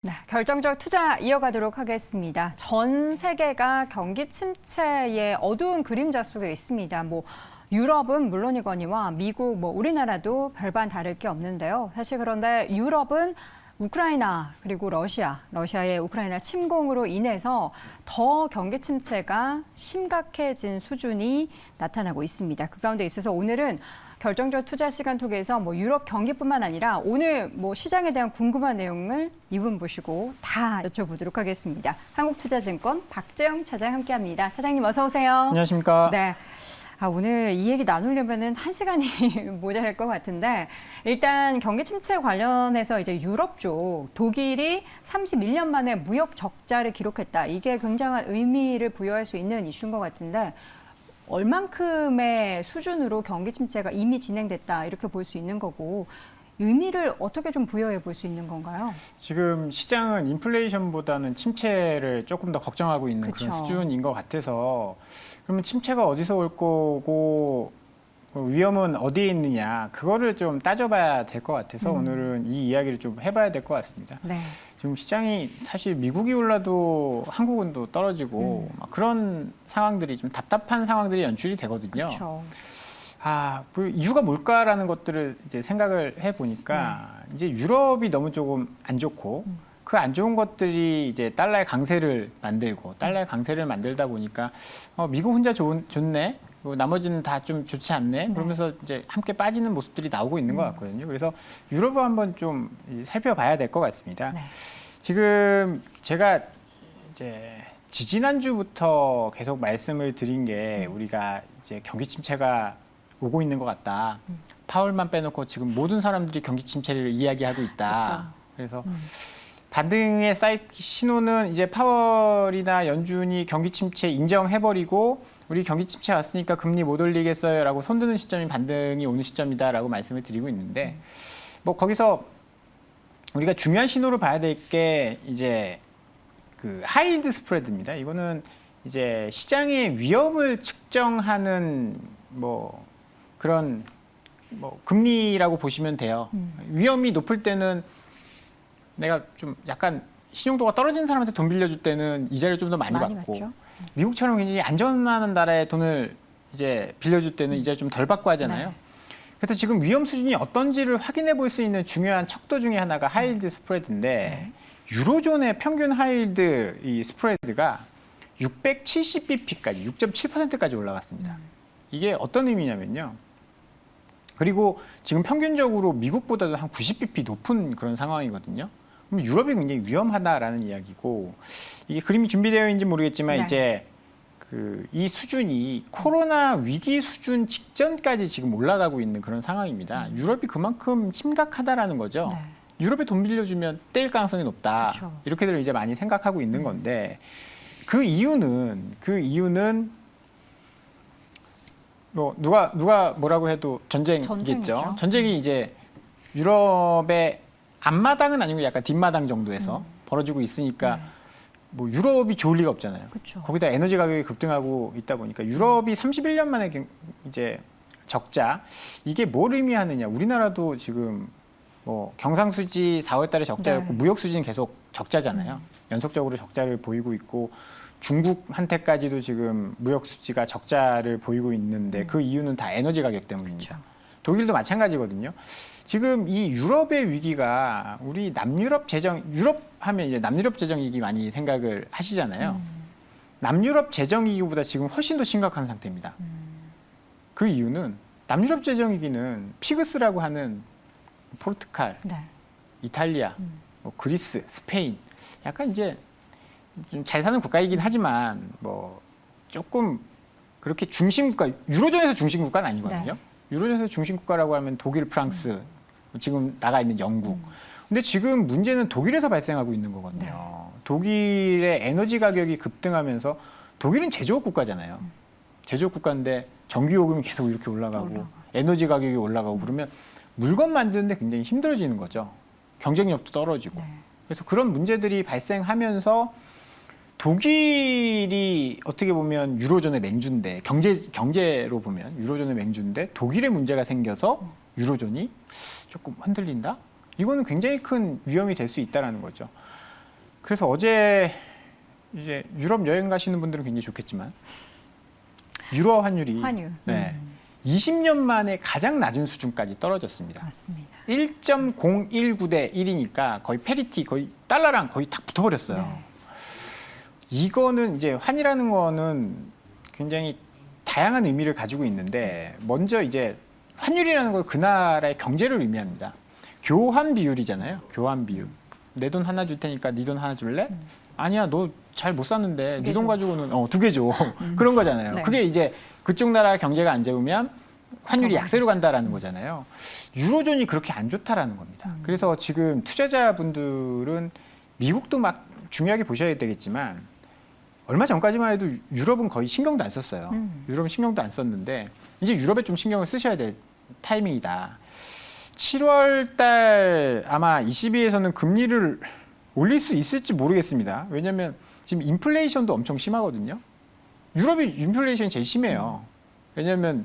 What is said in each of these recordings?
네, 결정적 투자 이어가도록 하겠습니다. 전 세계가 경기 침체의 어두운 그림자 속에 있습니다. 유럽은 물론이거니와 미국, 우리나라도 별반 다를 게 없는데요. 사실 그런데 유럽은 우크라이나 그리고 러시아의 우크라이나 침공으로 인해서 더 경기 침체가 심각해진 수준이 나타나고 있습니다. 그 가운데 있어서 오늘은 결정적 투자 시간 통해서 유럽 경기뿐만 아니라 오늘 시장에 대한 궁금한 내용을 이분 모시고 다 여쭤보도록 하겠습니다. 한국투자증권 박재영 차장 함께합니다. 차장님 어서 오세요. 안녕하십니까? 네. 오늘 이 얘기 나누려면은 1시간이 모자랄 것 같은데 일단 경기 침체 관련해서 이제 유럽 쪽 독일이 31년 만에 무역 적자를 기록했다. 이게 굉장한 의미를 부여할 수 있는 이슈인 것 같은데 얼만큼의 수준으로 경기 침체가 이미 진행됐다 이렇게 볼 수 있는 거고 의미를 어떻게 좀 부여해 볼 수 있는 건가요? 지금 시장은 인플레이션보다는 침체를 조금 더 걱정하고 있는 그쵸. 그런 수준인 것 같아서 그러면 침체가 어디서 올 거고 위험은 어디에 있느냐 그거를 좀 따져봐야 될 것 같아서 오늘은 이 이야기를 좀 해봐야 될 것 같습니다. 네. 지금 시장이 사실 미국이 올라도 한국은 또 떨어지고 막 그런 상황들이 좀 답답한 상황들이 연출이 되거든요. 그렇죠. 그 이유가 뭘까라는 것들을 이제 생각을 해보니까 이제 유럽이 너무 조금 안 좋고 그 안 좋은 것들이 이제 달러의 강세를 만들고 달러의 강세를 만들다 보니까 미국 혼자 좋네. 나머지는 다 좀 좋지 않네. 그러면서 이제 함께 빠지는 모습들이 나오고 있는 것 같거든요. 그래서 유럽을 한번 좀 살펴봐야 될 것 같습니다. 네. 지금 제가 이제 지지난주부터 계속 말씀을 드린 게 우리가 이제 경기 침체가 오고 있는 것 같다. 파월만 빼놓고 지금 모든 사람들이 경기 침체를 이야기하고 있다. 그래서 반등의 신호는 이제 파월이나 연준이 경기 침체 인정해버리고 우리 경기 침체 왔으니까 금리 못 올리겠어요 라고 손드는 시점이 반등이 오는 시점이다 라고 말씀을 드리고 있는데 거기서 우리가 중요한 신호로 봐야 될 게 이제 그 하이힐드 스프레드입니다. 이거는 이제 시장의 위험을 측정하는 그런 금리라고 보시면 돼요. 위험이 높을 때는 내가 좀 약간 신용도가 떨어지는 사람한테 돈 빌려줄 때는 이자를 좀 더 많이 받고 받죠. 미국처럼 굉장히 안전한 나라에 돈을 이제 빌려줄 때는 이자를 좀 덜 받고 하잖아요. 네. 그래서 지금 위험 수준이 어떤지를 확인해 볼 수 있는 중요한 척도 중에 하나가 하이힐드 스프레드인데 유로존의 평균 하이힐드 이 스프레드가 670bp까지 6.7%까지 올라갔습니다. 이게 어떤 의미냐면요. 그리고 지금 평균적으로 미국보다도 한 90bp 높은 그런 상황이거든요. 그럼 유럽이 굉장히 위험하다라는 이야기고 이게 그림이 준비되어 있는지 모르겠지만 네. 이제 이 수준이 코로나 위기 수준 직전까지 지금 올라가고 있는 그런 상황입니다. 유럽이 그만큼 심각하다라는 거죠. 네. 유럽에 돈 빌려주면 떼일 가능성이 높다. 그렇죠. 이렇게들 이제 많이 생각하고 있는 건데 그 이유는 누가 뭐라고 해도 전쟁이겠죠. 전쟁이죠. 전쟁이 이제 유럽의 앞마당은 아니고 약간 뒷마당 정도에서 벌어지고 있으니까 유럽이 좋을 리가 없잖아요. 그렇죠. 거기다 에너지 가격이 급등하고 있다 보니까 유럽이 31년 만에 이제 적자 이게 뭘 의미하느냐? 우리나라도 지금 경상수지 4월달에 적자였고 무역수지는 계속 적자잖아요. 연속적으로 적자를 보이고 있고 중국한테까지도 지금 무역수지가 적자를 보이고 있는데 그 이유는 다 에너지 가격 때문입니다. 그렇죠. 독일도 마찬가지거든요. 지금 이 유럽의 위기가 우리 유럽 하면 이제 남유럽 재정 위기 많이 생각을 하시잖아요. 남유럽 재정 위기보다 지금 훨씬 더 심각한 상태입니다. 그 이유는 남유럽 재정 위기는 피그스라고 하는 포르투갈, 이탈리아, 그리스, 스페인 약간 이제 좀 잘 사는 국가이긴 하지만 조금 그렇게 중심국가 유로존에서 중심국가는 아니거든요. 유로존에서 중심국가라고 하면 독일, 프랑스, 지금 나가 있는 영국. 근데 지금 문제는 독일에서 발생하고 있는 거거든요. 독일의 에너지 가격이 급등하면서 독일은 제조업 국가잖아요. 제조업 국가인데 전기요금이 계속 이렇게 올라가고 에너지 가격이 올라가고 그러면 물건 만드는데 굉장히 힘들어지는 거죠. 경쟁력도 떨어지고. 그래서 그런 문제들이 발생하면서 독일이 어떻게 보면 유로존의 맹주인데 경제로 보면 유로존의 맹주인데 독일의 문제가 생겨서 유로존이 조금 흔들린다? 이거는 굉장히 큰 위험이 될 수 있다는 거죠. 그래서 어제 이제 유럽 여행 가시는 분들은 굉장히 좋겠지만 유로 환율이 환율. 네, 20년 만에 가장 낮은 수준까지 떨어졌습니다. 맞습니다. 1.019대 1이니까 거의 페리티, 거의 달러랑 거의 탁 붙어버렸어요. 네. 이거는 이제 환이라는 거는 굉장히 다양한 의미를 가지고 있는데 먼저 이제 환율이라는 건 그 나라의 경제를 의미합니다. 교환 비율이잖아요. 교환 비율. 내 돈 하나 줄 테니까 네 돈 하나 줄래? 아니야, 너 잘 못 샀는데 두 네 개 돈 줘. 가지고는 두 개 줘. 그런 거잖아요. 네. 그게 이제 그쪽 나라 경제가 안 좋으면 환율이 더 약세로 간다라는 거잖아요. 유로존이 그렇게 안 좋다라는 겁니다. 그래서 지금 투자자분들은 미국도 막 중요하게 보셔야 되겠지만 얼마 전까지만 해도 유럽은 거의 신경도 안 썼어요. 유럽은 신경도 안 썼는데 이제 유럽에 좀 신경을 쓰셔야 될 타이밍이다. 7월 달 아마 ECB에서는 금리를 올릴 수 있을지 모르겠습니다. 왜냐하면 지금 인플레이션도 엄청 심하거든요. 유럽이 인플레이션이 제일 심해요. 왜냐하면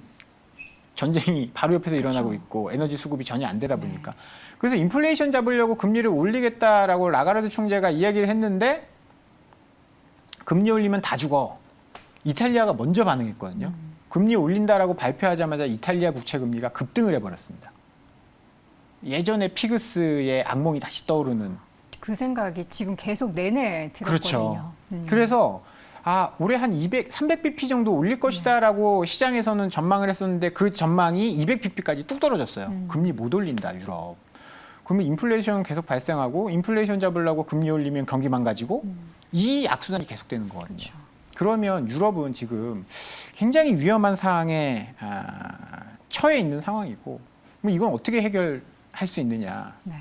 전쟁이 바로 옆에서 일어나고 그렇죠. 있고 에너지 수급이 전혀 안 되다 보니까. 그래서 인플레이션 잡으려고 금리를 올리겠다라고 라가르드 총재가 이야기를 했는데 금리 올리면 다 죽어. 이탈리아가 먼저 반응했거든요. 금리 올린다라고 발표하자마자 이탈리아 국채 금리가 급등을 해버렸습니다. 예전에 피그스의 악몽이 다시 떠오르는. 그 생각이 지금 계속 내내 들었거든요. 그렇죠. 그래서 올해 한 300bp 정도 올릴 것이다라고 시장에서는 전망을 했었는데 그 전망이 200bp까지 뚝 떨어졌어요. 금리 못 올린다, 유럽. 그러면 인플레이션 계속 발생하고 인플레이션 잡으려고 금리 올리면 경기 망가지고 이 악순환이 계속되는 거거든요. 그렇죠. 그러면 유럽은 지금 굉장히 위험한 상황에 처해 있는 상황이고 그럼 이건 어떻게 해결할 수 있느냐. 네.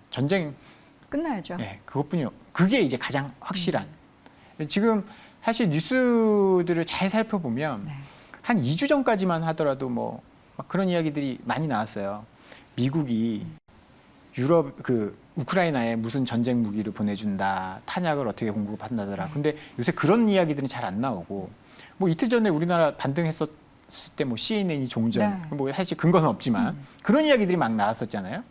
전쟁 끝나야죠. 네, 그것뿐이요. 그게 이제 가장 확실한. 지금 사실 뉴스들을 잘 살펴보면 네. 한 2주 전까지만 하더라도 뭐 막 그런 이야기들이 많이 나왔어요. 미국이 유럽 우크라이나에 무슨 전쟁 무기를 보내준다, 탄약을 어떻게 공급한다더라. 근데 요새 그런 이야기들은 잘 안 나오고 뭐 이틀 전에 우리나라 반등했었을 때 뭐 CNN이 종전, 네. 뭐 사실 근거는 없지만 그런 이야기들이 막 나왔었잖아요.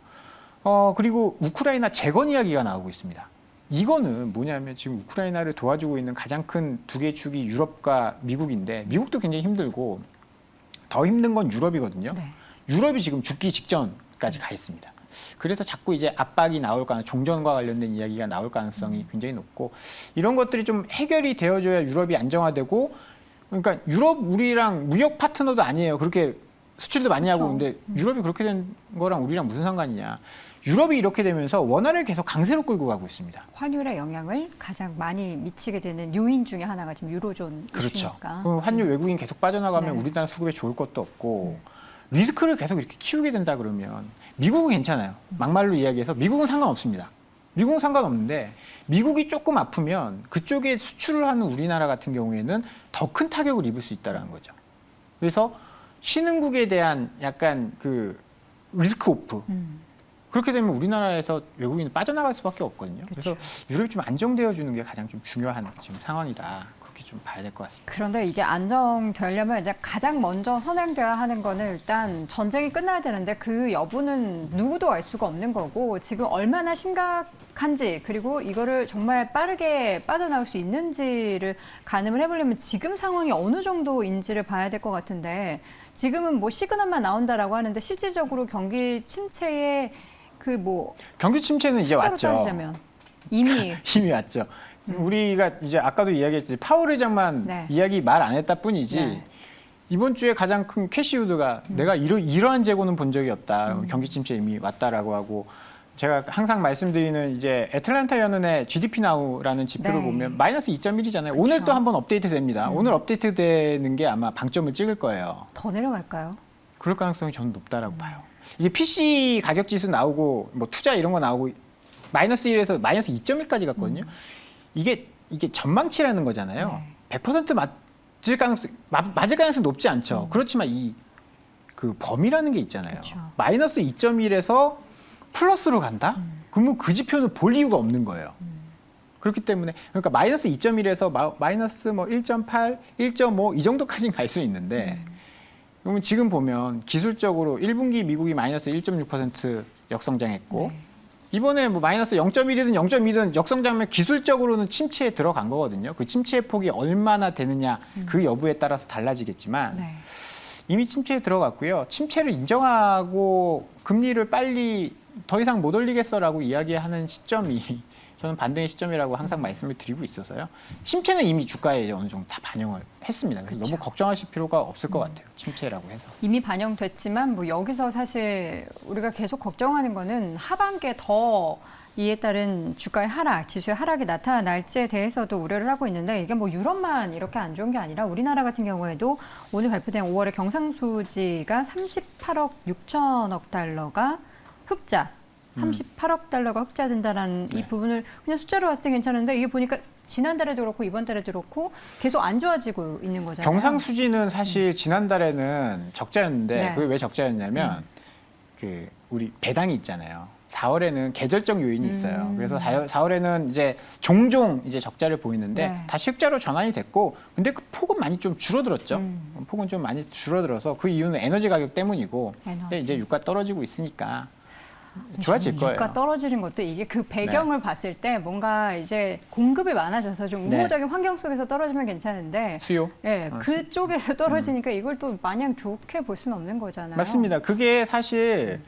그리고 우크라이나 재건 이야기가 나오고 있습니다. 이거는 뭐냐면 지금 우크라이나를 도와주고 있는 가장 큰 두 개 축이 유럽과 미국인데 미국도 굉장히 힘들고 더 힘든 건 유럽이거든요. 네. 유럽이 지금 죽기 직전까지 가 있습니다. 그래서 자꾸 이제 압박이 나올 가능, 종전과 관련된 이야기가 나올 가능성이 굉장히 높고 이런 것들이 좀 해결이 되어줘야 유럽이 안정화되고 그러니까 유럽 우리랑 무역 파트너도 아니에요. 그렇게 수출도 많이 하고 그렇죠. 근데 유럽이 그렇게 된 거랑 우리랑 무슨 상관이냐. 유럽이 이렇게 되면서 원화를 계속 강세로 끌고 가고 있습니다. 환율의 영향을 가장 많이 미치게 되는 요인 중에 하나가 지금 유로존 그렇죠. 이슈니까. 그럼 환율 외국인 계속 빠져나가면 네. 우리나라 수급에 좋을 것도 없고 리스크를 계속 이렇게 키우게 된다 그러면 미국은 괜찮아요. 막말로 이야기해서 미국은 상관없습니다. 미국은 상관없는데 미국이 조금 아프면 그쪽에 수출을 하는 우리나라 같은 경우에는 더 큰 타격을 입을 수 있다는 거죠. 그래서 신흥국에 대한 약간 그 리스크 오프 그렇게 되면 우리나라에서 외국인은 빠져나갈 수밖에 없거든요. 그래서 그렇죠. 유럽이 좀 안정되어 주는 게 가장 좀 중요한 지금 상황이다. 그렇게 좀 봐야 될 것 같습니다. 그런데 이게 안정되려면 이제 가장 먼저 선행돼야 하는 거는 일단 전쟁이 끝나야 되는데 그 여부는 누구도 알 수가 없는 거고 지금 얼마나 심각한지 그리고 이거를 정말 빠르게 빠져나올 수 있는지를 가늠을 해보려면 지금 상황이 어느 정도인지를 봐야 될 것 같은데 지금은 뭐 시그널만 나온다라고 하는데 실질적으로 경기 침체에 경기 침체는 이제 숫자로 왔죠. 따지자면 이미 힘이 왔죠. 우리가 이제 아까도 이야기했지 파월 의장만 네. 이야기 말 안 했다 뿐이지 네. 이번 주에 가장 큰 캐시우드가 내가 이러한 재고는 본 적이 없다. 경기 침체 이미 왔다라고 하고 제가 항상 말씀드리는 이제 애틀랜타 연은의 GDP 나우라는 지표를 네. 보면 마이너스 2.1이잖아요. 오늘 또 한번 업데이트 됩니다. 오늘 업데이트 되는 게 아마 방점을 찍을 거예요. 더 내려갈까요? 그럴 가능성이 저는 높다라고 봐요. 이게 PC 가격 지수 나오고 뭐 투자 이런 거 나오고 마이너스 1에서 마이너스 2.1까지 갔거든요. 이게 전망치라는 거잖아요. 네. 100% 맞을 가능성이 높지 않죠. 그렇지만 그 범위라는 게 있잖아요. 그렇죠. 마이너스 2.1에서 플러스로 간다? 그러면 그 지표는 볼 이유가 없는 거예요. 그렇기 때문에 그러니까 마이너스 2.1에서 마이너스 뭐 1.8, 1.5 이 정도까지는 갈 수 있는데 그러면 지금 보면 기술적으로 1분기 미국이 마이너스 1.6% 역성장했고 네. 이번에 뭐 마이너스 0.1이든 0.2든 역성장면 기술적으로는 침체에 들어간 거거든요. 그 침체의 폭이 얼마나 되느냐 그 여부에 따라서 달라지겠지만 네. 이미 침체에 들어갔고요. 침체를 인정하고 금리를 빨리 더 이상 못 올리겠어라고 이야기하는 시점이 저는 반등의 시점이라고 항상 말씀을 드리고 있어서요. 침체는 이미 주가에 어느 정도 다 반영을 했습니다. 그래서 그렇죠. 너무 걱정하실 필요가 없을 것 같아요. 침체라고 해서. 이미 반영됐지만 뭐 여기서 사실 우리가 계속 걱정하는 거는 하반기에 더 이에 따른 주가의 하락, 지수의 하락이 나타날지에 대해서도 우려를 하고 있는데 이게 뭐 유럽만 이렇게 안 좋은 게 아니라 우리나라 같은 경우에도 오늘 발표된 5월의 경상수지가 38억 6천억 달러가 흑자, 38억 달러가 흑자된다라는 이 네. 부분을 그냥 숫자로 봤을 때 괜찮은데 이게 보니까 지난달에도 그렇고 이번 달에도 그렇고 계속 안 좋아지고 있는 거잖아요. 경상수지는 사실 지난달에는 적자였는데 네. 그게 왜 적자였냐면 그 우리 배당이 있잖아요. 4월에는 계절적 요인이 있어요. 그래서 4월에는 이제 종종 이제 적자를 보이는데 네. 다시 흑자로 전환이 됐고, 근데 그 폭은 많이 좀 줄어들었죠. 폭은 좀 많이 줄어들어서 그 이유는 에너지 가격 때문이고, 근데 이제 유가 떨어지고 있으니까 좋아질 거예요. 유가 떨어지는 것도 이게 그 배경을 봤을 때 뭔가 이제 공급이 많아져서 좀 우호적인 환경 속에서 떨어지면 괜찮은데 수요? 네, 그쪽에서 떨어지니까 이걸 또 마냥 좋게 볼 수는 없는 거잖아요. 맞습니다. 그게 사실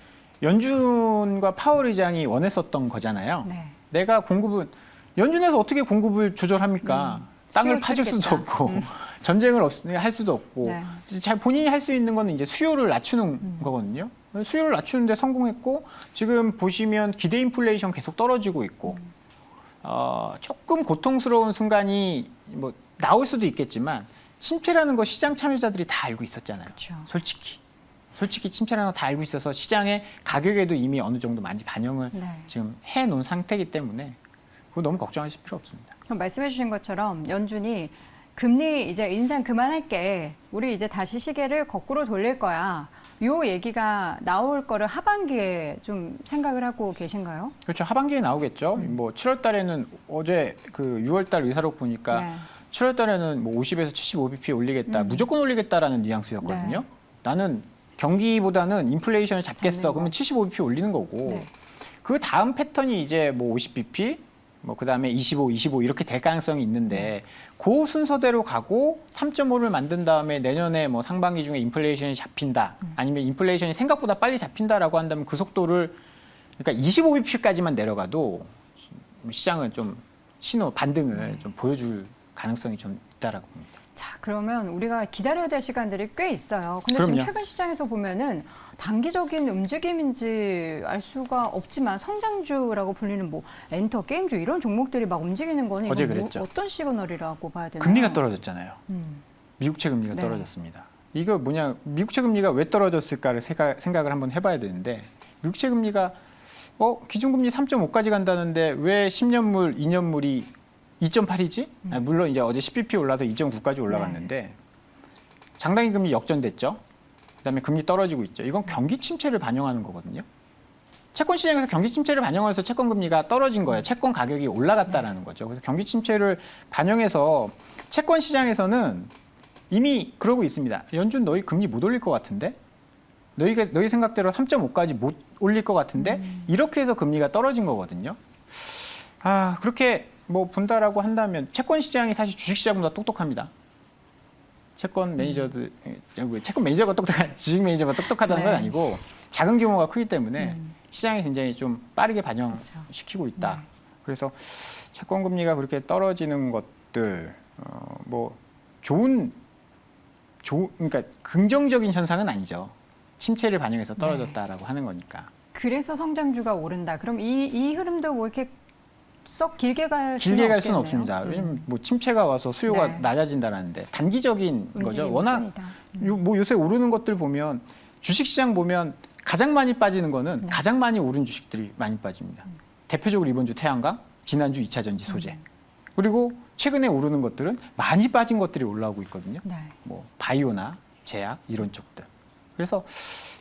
연준과 파월 의장이 원했었던 거잖아요. 네. 내가 공급은 연준에서 어떻게 공급을 조절합니까? 땅을 수요를 파줄 수도 줄이겠다. 없고 전쟁을 할 수도 없고 네. 잘 본인이 할 수 있는 거는 이제 수요를 낮추는 거거든요. 수요를 낮추는데 성공했고 지금 보시면 기대 인플레이션 계속 떨어지고 있고 조금 고통스러운 순간이 뭐 나올 수도 있겠지만 침체라는 거 시장 참여자들이 다 알고 있었잖아요. 그렇죠. 솔직히 침체라는 거 다 알고 있어서 시장의 가격에도 이미 어느 정도 많이 반영을 네. 지금 해놓은 상태이기 때문에 그거 너무 걱정하실 필요 없습니다. 그럼 말씀해 주신 것처럼 연준이 금리 이제 인상 그만할게. 우리 이제 다시 시계를 거꾸로 돌릴 거야. 요 얘기가 나올 거를 하반기에 좀 생각을 하고 계신가요? 그렇죠. 하반기에 나오겠죠. 뭐 7월 달에는 어제 그 6월 달 의사록 보니까 네. 7월 달에는 뭐 50에서 75bp 올리겠다. 무조건 올리겠다라는 뉘앙스였거든요. 네. 나는 경기보다는 인플레이션을 잡겠어. 잡는 그러면 75bp 올리는 거고. 네. 그 다음 패턴이 이제 뭐 50bp, 뭐 그다음에 25 이렇게 될 가능성이 있는데 그 순서대로 가고 3.5를 만든 다음에 내년에 뭐 상반기 중에 인플레이션이 잡힌다. 아니면 인플레이션이 생각보다 빨리 잡힌다라고 한다면 그 속도를 그러니까 25bp까지만 내려가도 시장은 좀 신호 반등을 좀 보여줄 가능성이 좀 있다라고 봅니다. 자, 그러면 우리가 기다려야 될 시간들이 꽤 있어요. 근데 그럼요. 지금 최근 시장에서 보면은 단기적인 움직임인지 알 수가 없지만 성장주라고 불리는 뭐 엔터, 게임주 이런 종목들이 막 움직이는 거는 어제 이건 그랬죠. 어떤 시그널이라고 봐야 되나요? 금리가 떨어졌잖아요. 음. 미국채 금리가 네. 떨어졌습니다. 이거 뭐냐, 미국채 금리가 왜 떨어졌을까를 생각을 한번 해봐야 되는데 미국채 금리가 기준금리 3.5까지 간다는데 왜 10년물, 2년물이 2.8이지? 물론 이제 어제 10bp 올라서 2.9까지 올라갔는데 장단기 금리 역전됐죠. 그다음에 금리 떨어지고 있죠. 이건 경기 침체를 반영하는 거거든요. 채권 시장에서 경기 침체를 반영해서 채권 금리가 떨어진 거예요. 채권 가격이 올라갔다라는 거죠. 그래서 경기 침체를 반영해서 채권 시장에서는 이미 그러고 있습니다. 연준 너희 금리 못 올릴 것 같은데? 너희 생각대로 3.5까지 못 올릴 것 같은데? 이렇게 해서 금리가 떨어진 거거든요. 그렇게 뭐 본다라고 한다면 채권 시장이 사실 주식 시장보다 똑똑합니다. 채권 매니저가 똑똑한 주식 매니저가 똑똑하다는 건 아니고 작은 규모가 크기 때문에 시장이 굉장히 좀 빠르게 반영시키고 있다. 네. 그래서 채권 금리가 그렇게 떨어지는 것들 그러니까 긍정적인 현상은 아니죠. 침체를 반영해서 떨어졌다라고 하는 거니까. 그래서 성장주가 오른다. 그럼 이 흐름도 뭐 이렇게 썩 길게 갈 수는 없습니다. 왜냐면 뭐 침체가 와서 수요가 네. 낮아진다라는데 단기적인 거죠. 워낙 뿐이다. 뭐 요새 오르는 것들 보면 주식시장 보면 가장 많이 빠지는 거는 가장 많이 오른 주식들이 많이 빠집니다. 대표적으로 이번 주 태양광, 지난주 2차전지 소재. 그리고 최근에 오르는 것들은 많이 빠진 것들이 올라오고 있거든요. 네. 뭐 바이오나 제약 이런 쪽들. 그래서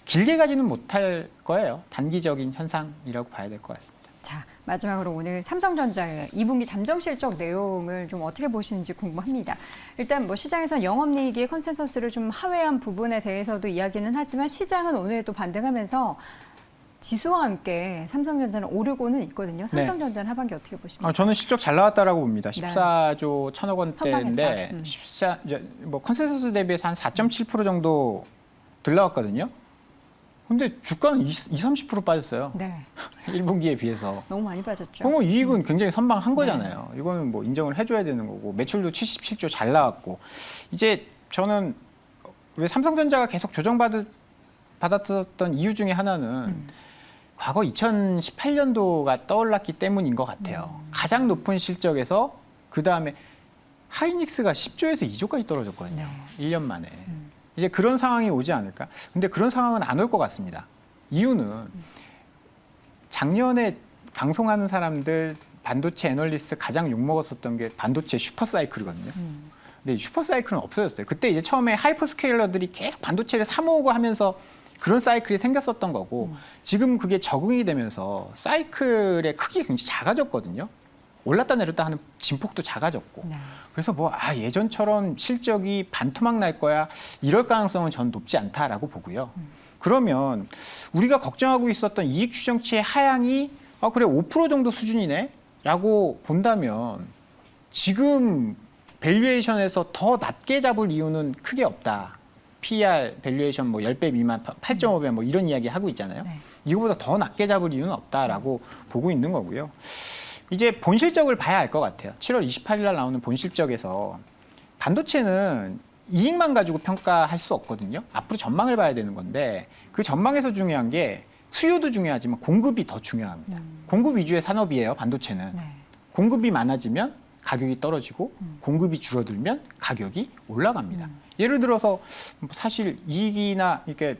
길게 가지는 못할 거예요. 단기적인 현상이라고 봐야 될 것 같습니다. 자, 마지막으로 오늘 삼성전자의 2분기 잠정 실적 내용을 좀 어떻게 보시는지 궁금합니다. 일단 뭐 시장에서 영업이익의 컨센서스를 좀 하회한 부분에 대해서도 이야기는 하지만 시장은 오늘 또 반등하면서 지수와 함께 삼성전자는 오르고는 있거든요. 삼성전자는 하반기 어떻게 보십니까? 저는 실적 잘 나왔다라고 봅니다. 네. 14조 1천억 원대인데 선방했다. 14, 뭐 컨센서스 대비해서 한 4.7% 정도 들나왔거든요. 근데 주가는 20-30% 빠졌어요. 네, 1분기에 비해서. 너무 많이 빠졌죠. 그럼 이익은 굉장히 선방한 거잖아요. 이거는 뭐 인정을 해줘야 되는 거고 매출도 77조 잘 나왔고 이제 저는 왜 삼성전자가 계속 받았던 이유 중에 하나는 과거 2018년도가 떠올랐기 때문인 것 같아요. 가장 높은 실적에서 그 다음에 하이닉스가 10조에서 2조까지 떨어졌거든요. 네. 1년 만에. 이제 그런 상황이 오지 않을까? 근데 그런 상황은 안 올 것 같습니다. 이유는 작년에 방송하는 사람들 반도체 애널리스트 가장 욕먹었었던 게 반도체 슈퍼사이클이거든요. 근데 이 슈퍼사이클은 없어졌어요. 그때 이제 처음에 하이퍼스케일러들이 계속 반도체를 사모으고 하면서 그런 사이클이 생겼었던 거고 지금 그게 적응이 되면서 사이클의 크기가 굉장히 작아졌거든요. 올랐다 내렸다 하는 진폭도 작아졌고 네. 그래서 뭐 예전처럼 실적이 반토막 날 거야 이럴 가능성은 전 높지 않다라고 보고요. 그러면 우리가 걱정하고 있었던 이익 추정치의 하향이 그래 5% 정도 수준이네 라고 본다면 지금 밸류에이션에서 더 낮게 잡을 이유는 크게 없다. PER 밸류에이션 뭐 10배 미만 8.5배 뭐 이런 이야기 하고 있잖아요. 네. 이거보다 더 낮게 잡을 이유는 없다라고 보고 있는 거고요. 이제 본실적을 봐야 알 것 같아요. 7월 28일 날 나오는 본실적에서 반도체는 이익만 가지고 평가할 수 없거든요. 앞으로 전망을 봐야 되는 건데 그 전망에서 중요한 게 수요도 중요하지만 공급이 더 중요합니다. 공급 위주의 산업이에요, 반도체는. 네. 공급이 많아지면 가격이 떨어지고 공급이 줄어들면 가격이 올라갑니다. 예를 들어서 사실 이익이나 이렇게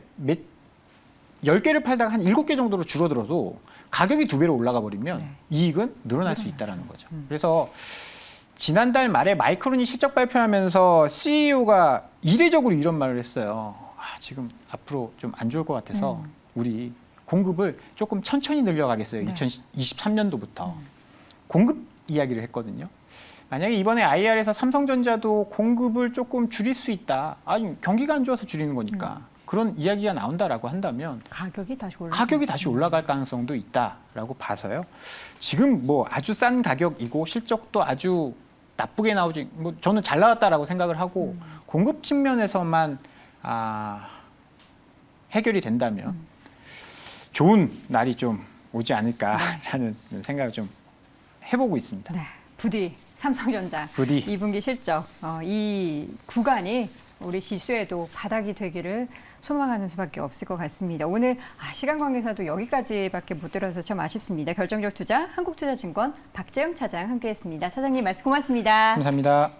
10개를 팔다가 한 7개 정도로 줄어들어도 가격이 2배로 올라가 버리면 네. 이익은 늘어날 수 있다는 거죠. 그래서 지난달 말에 마이크론이 실적 발표하면서 CEO가 이례적으로 이런 말을 했어요. 지금 앞으로 좀 안 좋을 것 같아서 우리 공급을 조금 천천히 늘려가겠어요. 네. 2023년도부터. 공급 이야기를 했거든요. 만약에 이번에 IR에서 삼성전자도 공급을 조금 줄일 수 있다. 아니 경기가 안 좋아서 줄이는 거니까. 그런 이야기가 나온다라고 한다면 가격이 다시 올라갈 가능성도 있다라고 봐서요. 지금 뭐 아주 싼 가격이고 실적도 아주 나쁘게 나오지 뭐 저는 잘 나왔다라고 생각을 하고 공급 측면에서만 해결이 된다면 좋은 날이 좀 오지 않을까라는 생각을 좀 해보고 있습니다. 네. 부디 삼성전자 부디 2분기 실적 이 구간이 우리 지수에도 바닥이 되기를 소망하는 수밖에 없을 것 같습니다. 오늘 시간 관계사도 여기까지밖에 못 들어서 참 아쉽습니다. 결정적 투자 한국투자증권 박재영 차장 함께했습니다. 차장님 말씀 고맙습니다. 감사합니다.